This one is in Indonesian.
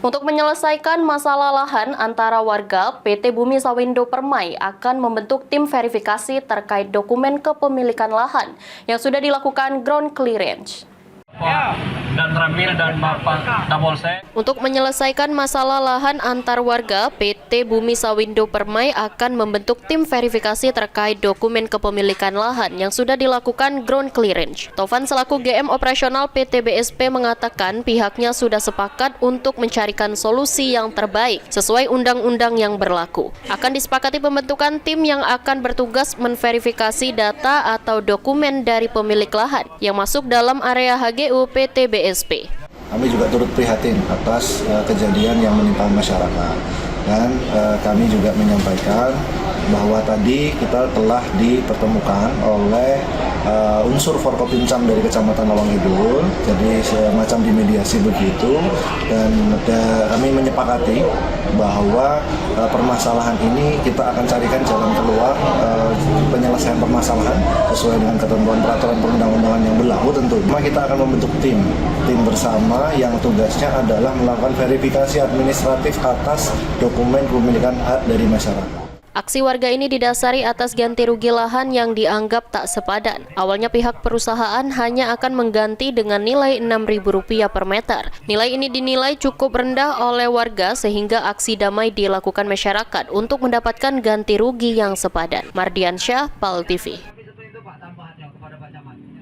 Untuk menyelesaikan masalah lahan antara warga, PT Bumi Sawindo Permai akan membentuk tim verifikasi terkait dokumen kepemilikan lahan yang sudah dilakukan ground clearance. Dan Ramil dan Bapak Kapolsek. Untuk menyelesaikan masalah lahan antar warga, PT Bumi Sawindo Permai akan membentuk tim verifikasi terkait dokumen kepemilikan lahan yang sudah dilakukan ground clearance. Tovan selaku GM operasional PT BSP mengatakan pihaknya sudah sepakat untuk mencarikan solusi yang terbaik sesuai undang-undang yang berlaku. Akan disepakati pembentukan tim yang akan bertugas menverifikasi data atau dokumen dari pemilik lahan yang masuk dalam area HGU PT BSP. Kami juga turut prihatin atas kejadian yang menimpa masyarakat dan kami juga menyampaikan bahwa tadi kita telah dipertemukan oleh unsur Forkopimcam dari Kecamatan Lawangkidul, jadi semacam dimediasi begitu, dan kami menyepakati bahwa permasalahan ini kita akan carikan jalan keluar penyelesaian permasalahan sesuai dengan ketentuan peraturan perundang-undangan yang berlaku tentu. Kita akan membentuk tim bersama yang tugasnya adalah melakukan verifikasi administratif atas dokumen kepemilikan hak dari masyarakat. Aksi warga ini didasari atas ganti rugi lahan yang dianggap tak sepadan. Awalnya pihak perusahaan hanya akan mengganti dengan nilai Rp6.000 per meter. Nilai ini dinilai cukup rendah oleh warga sehingga aksi damai dilakukan masyarakat untuk mendapatkan ganti rugi yang sepadan. Mardiansyah, PAL TV.